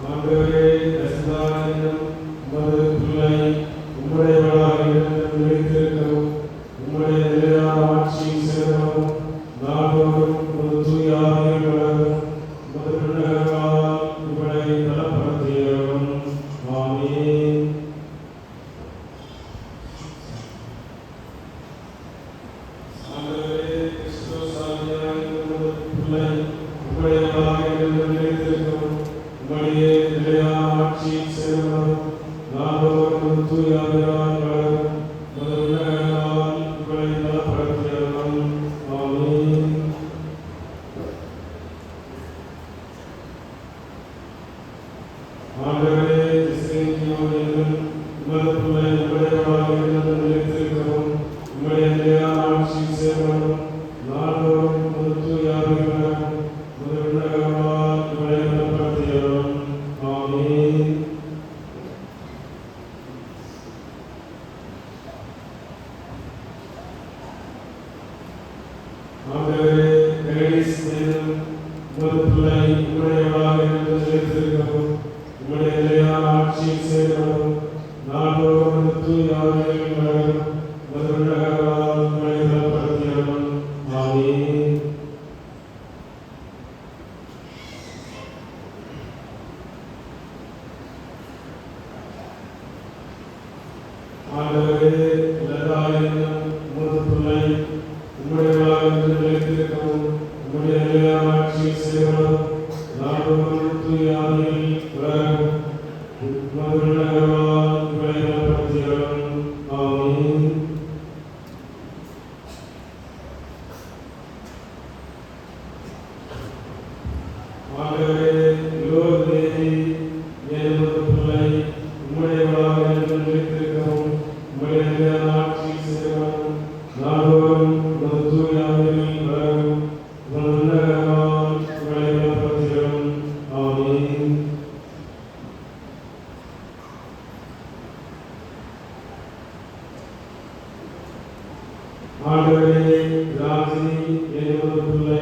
ஆண்டவரே, ரசதானியம் உமது பிள்ளை ஆமென். ஆண்டவரே, கிறிஸ்துவாகிய உமது பிள்ளை உம்முடையவராக இருந்து நிலைத்திருக்கவும், உம்முடைய நிலையான ஆட்சியில் சேரவும், நாள்தோறும் உமது தூய ஆவியால் வளரவும், உமது உன்னதங்களால் உங்களை நலப்படுத்தியருளும். ஆமென். ஆண்டவரே, திசையெங்கிலும் உமது பிள்ளை உம்முடையவராக இருந்து நிலைத்திருக்கவும், உம்முடைய நிலையான ஆட்சியில் சேரவும், நாள்தோறும் உமது தூய ஆவியால் வளரவும், உமது உன்னதங்களால் உங்களை நலப்படுத்தியருளும். ஆமென். ஆண்டவரே, கிறிஸ் என்னும் உமது பிள்ளை உம்முடையவராக இருந்து நிலைத்திருக்கவும், உம்முடைய நிலையான ஆட்சியில் சேரவும், நாள்தோறும் உமது தூய ஆவியால் வளரவும், உமது உன்னதங்களால் உங்களை நலப்படுத்தியருளும். ஆமென். ஆண்டவரே, லதா என்னும் உமது பிள்ளை உம்முடையவராக இருந்து நிலைத்திருக்கவும், உம்முடைய நிலையான ஆட்சியில் சேரவும், நாள்தோறும் தூய ஆவியால் வளரவும், உமது உன்னதங்களால் உங்களை நலப்படுத்தியருளும். ஆமென். ஆண்டவரே, லோர்தேவி என்னும் பிள்ளை உம்முடையவராக இருந்து நிலைத்திருக்கவும், உம்முடைய நிலையான ஆட்சியில் சேரவும், நாள்தோறும் உமது தூய ஆவியால் வளரவும், உமது உன்னதங்களால் உங்களை நலப்படுத்தியருளும். ஆமென். ஆண்டவரே, ராஜினி என்னும் பிள்ளை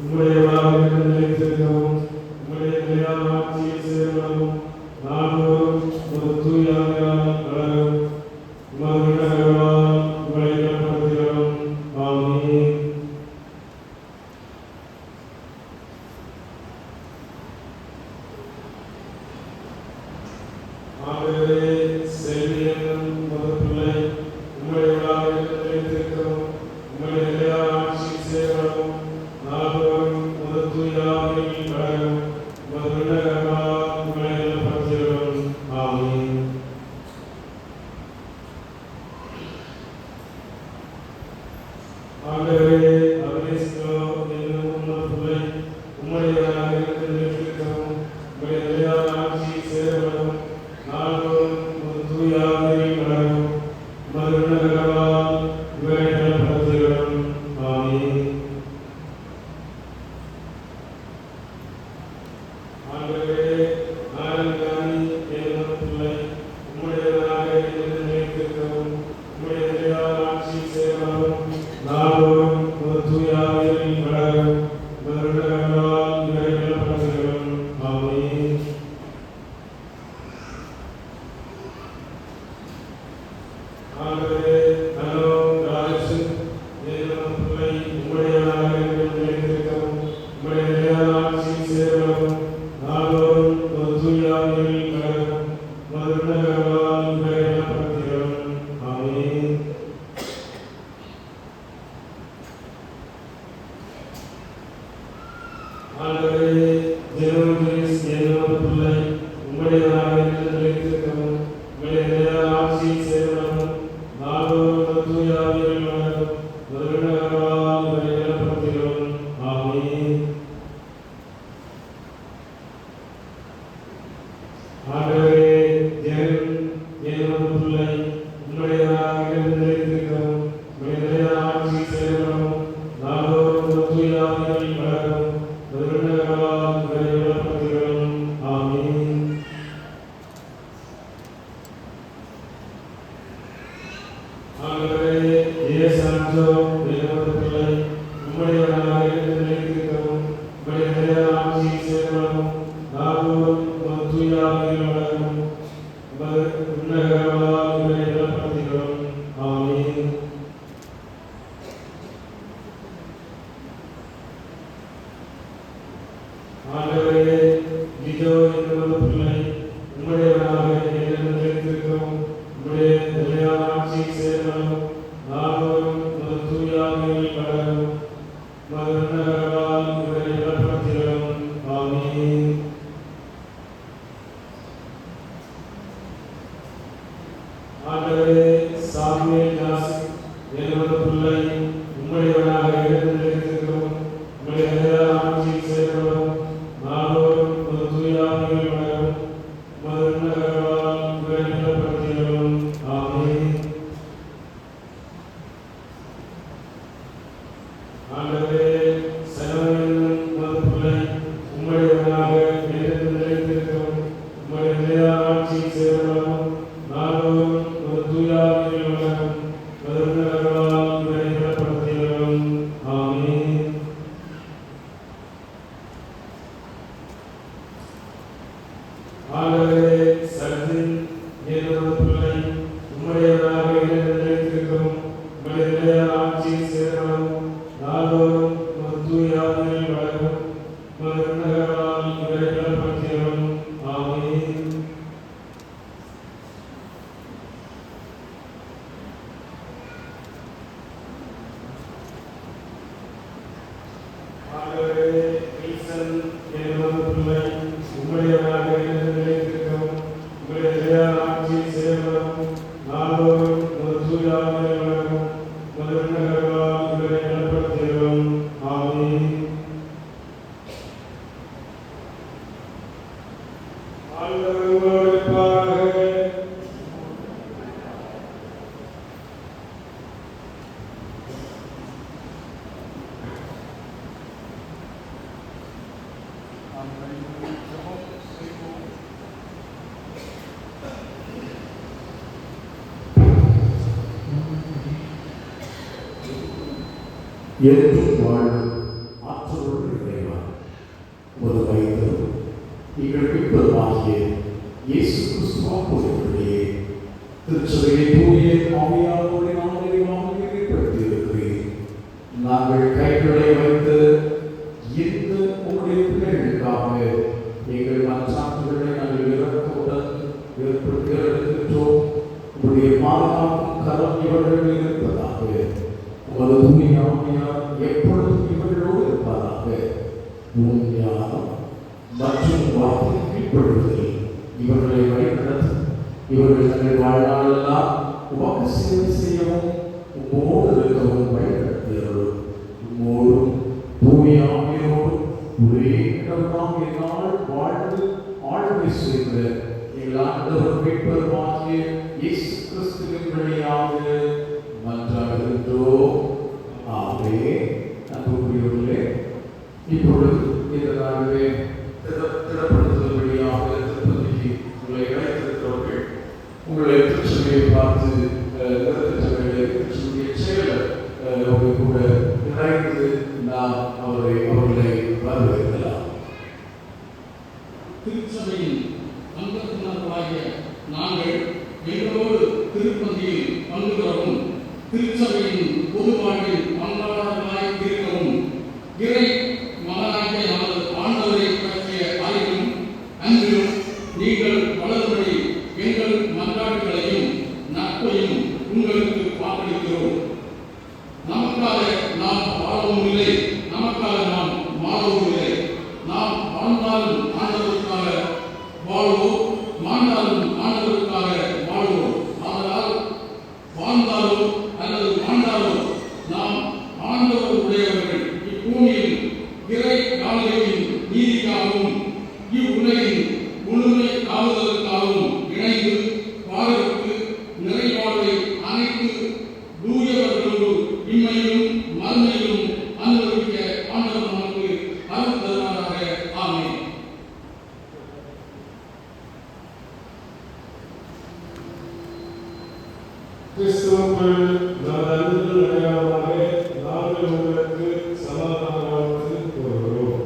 உம்முடையவராக இருந்து நிலைத்திருக்கவும், உம்முடைய நிலையான ஆட்சியில் சேரவும், நாள்தோறும் உமது தூய ஆவியால் வளரவும், உமது உன்னதங்களால் உங்களை நலப்படுத்தியருளும். ஆமென். ஆண்டவரே, செல்வி என்னும் உமது பிள்ளை உம்முடையவராக இருந்து நிலைத்திருக்கவும், உம்முடைய நிலையான ஆட்சியில் சேரவும், நாள்தோறும் உமது தூய ஆவியால் வளரவும், உமது உன்னதங்களால் உங்களை நலப்படுத்தியருளும். ஆமென். ஆண்டவரே, அபிஷேகோ என்னும் உமது பிள்ளை உம்முடையவராக இருந்து நிலைத்திருக்கவும், உம்முடைய நிலையான ஆட்சியில் சேரவும், நாள்தோறும் உமது தூய ஆவியால் வளரவும், உமது உன்னதங்களால் உங்களை நலப்படுத்தியருளும். ஆமென். ஆண்டவரே, நாராயணி என்னும் பிள்ளை உம்முடையவராக இருந்து நிலைத்திருக்கவும், உம்முடைய நிலையான ஆட்சியில் சேரவும், நாள்தோறும் உமது தூய ஆவியால் வளரவும், உமது உன்னதங்களால் உங்களை நலப்படுத்தியருளும். ஆமென். ஆண்டவரே, ஹலோ ராஜு என்னும் பிள்ளை உம்முடையவராக இருந்து நிலைத்திருக்கவும், உம்முடைய நிலையான ஆட்சியில் சேரவும், நாள்தோறும் உமது தூய ஆவியால் வளரவும், உமது உன்னதங்களால் உங்களை நலப்படுத்தியருளும். ஆமென். ஆண்டவரே, ஜெனோஜிஸ் என்னும் பிள்ளை உம்முடையவராக இருந்து நிலைத்திருக்கவும், உம்முடைய நிலையான ஆட்சியில் சேரவும், நாள்தோறும் உமது தூய ஆவியால் வளரவும், உமது உன்னதங்களால் உங்களை நலப்படுத்தியருளும். ஆமென். ஆண்டவரே, ஜெகன் என்னும் பிள்ளை உம்முடையவராக இருந்து நிலைத்திருக்கவும், உம்முடைய நிலையான ஆட்சியில் சேரவும், நாள்தோறும் உமது தூய ஆவியால் வளரவும், உமது உன்னதங்களால் உங்களை நலப்படுத்தியருளும். ஆமென். ஆண்டவரே, ஏசாஞ்சோ என்னும் பிள்ளை உம்முடையவராக இருந்து நிலைத்திருக்கவும், உம்முடைய நிலையான ஆட்சியில் சேரவும், நாள்தோறும் உமது தூய ஆவியால் வளரவும், உமது உன்னதங்களால் உங்களை நலப்படுத்தியருளும். ஆமென். ஆண்டவரே, லிஜோ என்னும் பிள்ளை உம்முடையவராக இருந்து ஆண்டவரே, சாமுவேல் தாஸ் என்னுடைய பிள்ளை உம்முடையவனாக இருந்து நிலைத்திருக்கிறோம். உம்முடைய நிலையான ஆட்சியில் செயல்படும் நாள்தோறும் உமது தூய ஆவியில் வளரும் உமது உன்னதங்களால் இவரை நிலப்படுத்தியவரும். ஆமென். ஆண்டவரே, சகலவல்ல உமது பிள்ளை உம்முடையவனாக இருந்து நிலைத்திருக்கிறோம். உம்முடைய நிலையான ஆட்சியில் செயல்படும் நாள்தோறும் உமது தூய ஆவியில் வளரும் உமது உன்னதங்களால் இவரை நிலப்படுத்தியவரும். ஆமென். ஆண்டவரே, சர்தின் என்னுடைய பிள்ளை உம்முடையவனாக இருந்து நிலைத்திருக்கிறோம். உம்முடைய நிலையான ஆட்சியில் செயல்படும் நாள்தோறும் உமது தூய ஆவியில் வளரும் உமது உன்னதங்களால் இவரை நிலப்படுத்தியவரும். ஆமென். ஆண்டவரே, ஈசன் என்னுடைய பிள்ளை உம்முடையவனாக இருந்து நிலைத்திருக்கிறோம். உம்முடைய நிலையான ஆட்சியில் செயல்படும் நாள்தோறும் உமது தூய ஆவியில் வளரும் உமது உன்னதங்களால் இவரை நிலப்படுத்தியவரும். ஆமென். ஆண்டவர் உங்களோடு இருப்பாராக. என்றும் வாழும் ஆற்றலோடு இறைவா, உமது வைத்தல் எங்கள் மீட்பருமாகிய இயேசு கிறிஸ்துவாகிய திருச்சபையை தூய ஆவியானவருடைய நாமத்தினாலே ஏற்படுத்தி இருக்கிறேன். நாங்கள் கைகளை வைத்து இந்த உம்முடைய பிள்ளைகளுக்காக எங்கள் மன்றாட்டுகளை நாங்கள் இறக்கவுடன் ஏற்படுத்துகின்றோம். உம்முடைய பாதுகாப்பும் கரம் இவர்கள் மீது இருப்பதாக. உமது தூய ஆவியார் எப்பொழுதும் இவர்களோடு இருப்பதாக. ஞானம் மற்றும் வார்த்தை கீழ்ப்படுவதில் இவர்களை வழிநடத்தும். இவர்கள் தங்கள் வாழ்நாளெல்லாம் உமக்கு சேவை செய்யவும் உம்மோடு இருக்கவும் வழிநடத்தியவர்கள். உம்மோடும் தூய ஆவியோடும் ஒரே கடவுளாம் என்னால் வாழ்ந்து ஆளுமை செய்த எங்கள் ஆண்டவர் மீட்பருமாகிய இயேசு கிறிஸ்துவின் வழியாக மன்றாடுகின்றோம். ஆமென். அன்புக்குரியவர்களே, இப்பொழுது இந்த நாளிலே திடப்படுத்துதல் வழியாக திருப்பதிக்கு உங்களை அழைத்திருக்கிறவர்கள் உங்களை திருச்சபையை பார்த்து திருச்சபையை திருச்சபையை செயலர் கூட இணைந்து நாம் அவர்களை வரவேற்கலாம். திருச்சபையின் அங்கத்தினர்களாகிய நாங்கள் எங்களோடு திருப்பதியில் பங்கு பெறவும் திருச்சபையின் பொது வாழ்வில் பங்காளர்களாய் இருக்கவும் இறை மகனாகிய நமது ஆண்டவரை பற்றிய அறிவும் அன்பிலும் நீங்கள் வளரும்படி எங்கள் மன்றாட்டுகளையும் நட்பையும் உங்களுக்கு வாக்களிக்கிறோம். நமக்காக நாம் வாழவும் இல்லை, நமக்காக நாம் மாறவும் இல்லை. நாம் வாழ்ந்தாலும் ஆண்டவருக்காக வாழ்வோம், மாண்டாலும் ஆண்டவருக்காக வாழ்வோம். அதனால் வாழ்ந்தாலும் அல்லது மாண்டாலும் நாம் ஆண்டவர் உடையவர்கள். இப்பூமியில் இறை காவலின் நீதிக்காகவும் இவ்வுலகின் முழுமை காவலருக்காகவும் இணைந்து வாழ்வதற்கு நிறைவாழ்வை அனைத்து தூயவர்களோடு இம்மையிலும் மறுமையிலும் அனுபவிக்க ஆண்டவர் நமக்கு அருள் தருவாராக. ஆமென். கிறிஸ்துவுக்குள் நமது அன்பின் அடையாளமாக நாங்கள் உங்களுக்கு சமாதான வாழ்த்து கூறுகிறோம்.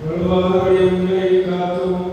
வலுவாதபடி உங்களை காத்தும்